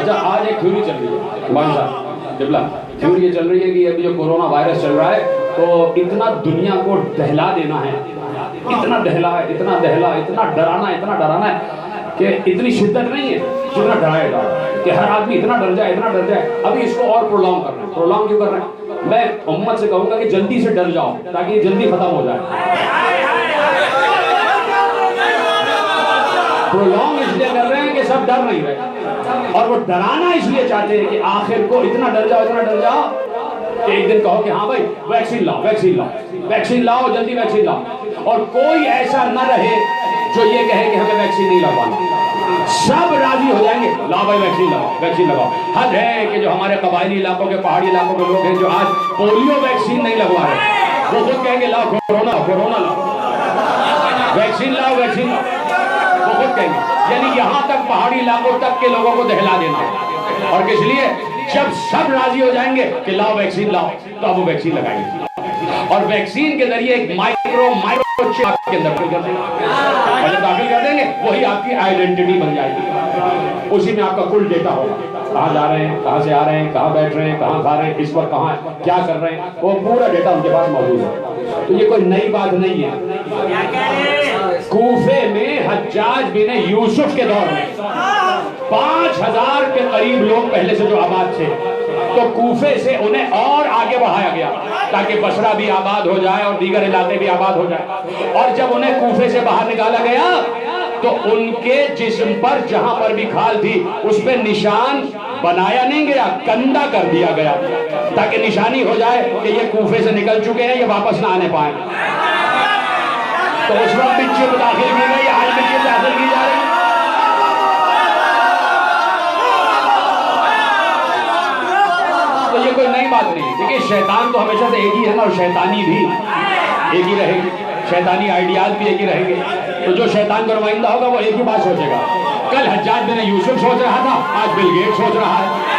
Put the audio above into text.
अच्छा, आज एक थ्योरी चल रही है भाई साहब डिप्ला, थ्योरी ये चल रही है कि अभी जो कोरोना वायरस चल रहा है तो इतना दुनिया को दहला देना है, इतना दहला है, इतना दहला, इतना डराना है कि इतनी शिद्दत नहीं है जितना डराएगा कि हर आदमी इतना डर जाए। अभी इसको और प्रोलॉन्ग कर रहे हैं। प्रोलॉन्ग क्यों कर रहे हैं? मैं उम्मत से कहूंगा कि जल्दी से डर जाओ ताकि ये जल्दी खत्म हो जाए। प्रोलॉन्ग इसलिए कर रहे हैं कि सब डर नहीं रहे, और वो डराना इसलिए चाहते हैं कि आखिर को इतना डर जाओ कि एक दिन कहो कि हाँ भाई वैक्सीन लाओ, जल्दी वैक्सीन लाओ, और कोई ऐसा न रहे जो ये कहे कि हमें वैक्सीन नहीं लगवाना। सब राजी हो जाएंगे, लाओ भाई वैक्सीन लगाओ। हद है कि जो हमारे कबायली इलाकों के, पहाड़ी इलाकों के लोग हैं जो आज पोलियो वैक्सीन नहीं लगवा रहे, वो खुद कहेंगे लाओ कोरोना लाओ, वैक्सीन लाओ, वो खुद कहेंगे। यानी यहां तक पहाड़ी इलाकों तक के लोगों को दहला देना। और किस लिए? जब सब राजी हो जाएंगे कि लाओ वैक्सीन लाओ, तो अब वो वैक्सीन लगाएंगे, और वैक्सीन के जरिए एक माइक्रो चिप आपके अंदर दाखिल कर देंगे, और जब दाखिल कर देंगे वही आपकी आइडेंटिटी बन जाएगी। उसी में आपका कुल डेटा होगा, कहाँ जा रहे हैं, कहाँ से आ रहे हैं, कहाँ बैठ रहे हैं, कहाँ खा रहे हैं, इस वक्त कहाँ है, क्या कर रहे हैं, वो पूरा डेटा उनके पास मौजूद है। तो ये कोई नई बात नहीं है। कूफे में हज्जाज बिन यूसुफ के दौर में 5000 के करीब लोग पहले से जो आबाद थे, तो कूफे से उन्हें और आगे बढ़ाया गया ताकि बसरा भी आबाद हो जाए और दीगर इलाके भी आबाद हो जाए। और जब उन्हें कूफे से बाहर निकाला गया तो उनके जिस्म पर जहां पर भी खाल थी उस पर निशान बनाया नहीं गया, कंधा कर दिया गया, ताकि निशानी हो जाए कि ये कूफे से निकल चुके हैं, ये वापस ना आने पाए। तो उस वक्त भी चिप दाखिल की गई, आज भी चिप दाखिल की जा रही है। तो ये कोई नई बात नहीं। देखिए, शैतान तो हमेशा से एक ही है ना, और शैतानी भी एक ही रहेगी, शैतानी आइडियाज भी एक ही रहेंगे। तो जो शैतान का नुमाइंदा होगा वो एक ही बात सोचेगा। कल हज्जाज बिन यूसुफ सोच रहा था, आज बिल गेट्स सोच रहा है।